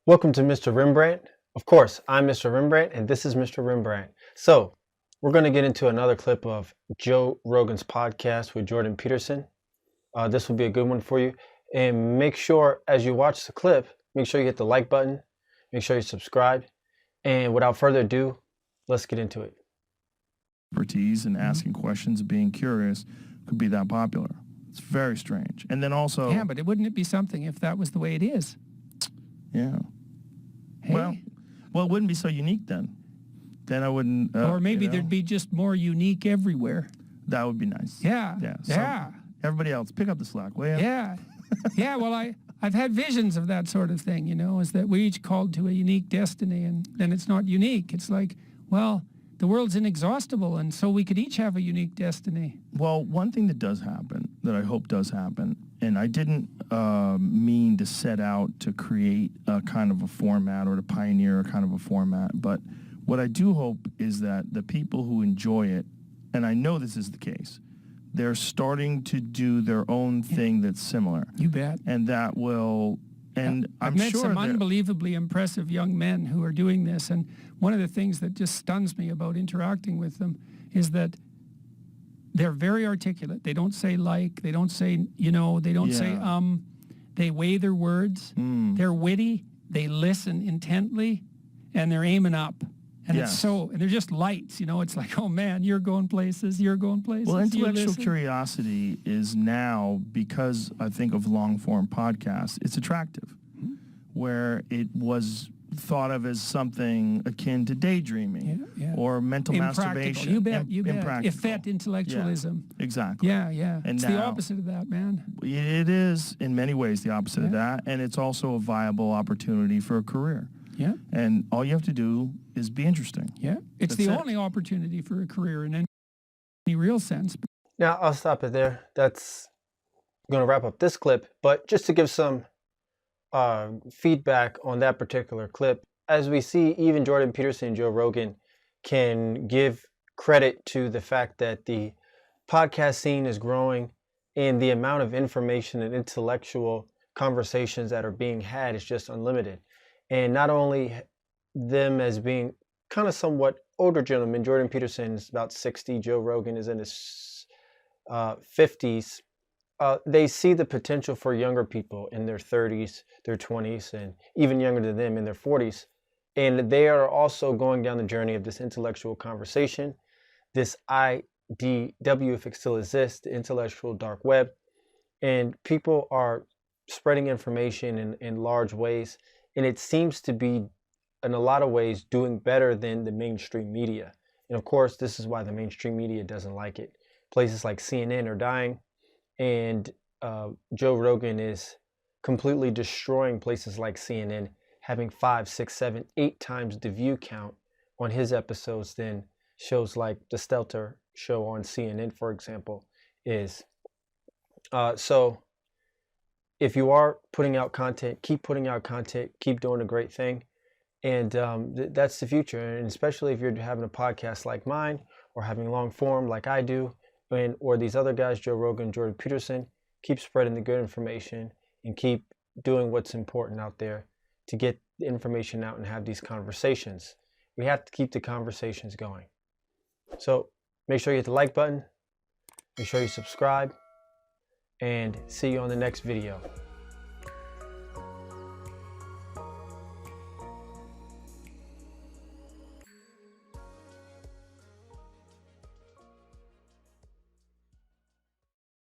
Welcome to Mr. Rembrandt. Of course, I'm Mr. Rembrandt, and this is Mr. Rembrandt. So, we're going to get into another clip of Joe Rogan's podcast with B Peterson. This will be a good one for you. And make sure, as you watch the clip, make sure you hit the like button. Make sure you subscribe. And without further ado, let's get into it. Expertise and asking questions and being curious could be that popular. It's very strange. And then also... Yeah, but wouldn't it be something if that was the way it is? Yeah. Hey. Well, it wouldn't be so unique then. Then I wouldn't... or maybe there'd be just more unique everywhere. That would be nice. Yeah. Yeah. So Yeah. everybody else, pick up the slack, will you? Yeah. Yeah, well, I've had visions of that sort of thing, you know, is that we're each called to a unique destiny, and then it's not unique. It's like, well, the world's inexhaustible, and so we could each have a unique destiny. Well, one thing that does happen, that I hope does happen, and I didn't mean to set out to create a kind of a format or to pioneer a kind of a format, but what I do hope is that the people who enjoy it, and I know this is the case, they're starting to do their own thing that's similar. You bet. And that will... And I've met some unbelievably impressive young men who are doing this, and one of the things that just stuns me about interacting with them is that they're very articulate. They don't say like, they don't say, you know, they don't say they weigh their words. They're witty, they listen intently, and they're aiming up. And it's so, and they're just lights, you know, it's like, oh man, you're going places, you're going places. Well, intellectual curiosity is now, because I think of long-form podcasts, it's attractive, where it was thought of as something akin to daydreaming or mental masturbation. You bet, you bet. Effete intellectualism. Yeah, exactly. Yeah, yeah. And it's now, the opposite of that, man. It is, in many ways, the opposite of that, and it's also a viable opportunity for a career. Yeah. And all you have to do is be interesting. Yeah. It's the only opportunity for a career in any real sense. Now, I'll stop it there. That's going to wrap up this clip. But just to give some feedback on that particular clip, as we see, even B Peterson and Joe Rogan can give credit to the fact that the podcast scene is growing, and the amount of information and intellectual conversations that are being had is just unlimited. And not only them as being kind of somewhat older gentlemen, B Peterson is about 60, Joe Rogan is in his 50s, they see the potential for younger people in their 30s, their 20s, and even younger than them in their 40s. And they are also going down the journey of this intellectual conversation, this IDW, if it still exists, the intellectual dark web. And people are spreading information in large ways. And it seems to be, in a lot of ways, doing better than the mainstream media. And of course, this is why the mainstream media doesn't like it. Places like CNN are dying, and Joe Rogan is completely destroying places like CNN, having 5, 6, 7, 8 times the view count on his episodes than shows like the Stelter show on CNN, for example, is. So if you are putting out content, keep putting out content, keep doing a great thing. And that's the future. And especially if you're having a podcast like mine, or having long form like I do, or these other guys, Joe Rogan, B Peterson, keep spreading the good information and keep doing what's important out there to get the information out and have these conversations. We have to keep the conversations going. So make sure you hit the like button, make sure you subscribe, and see you on the next video.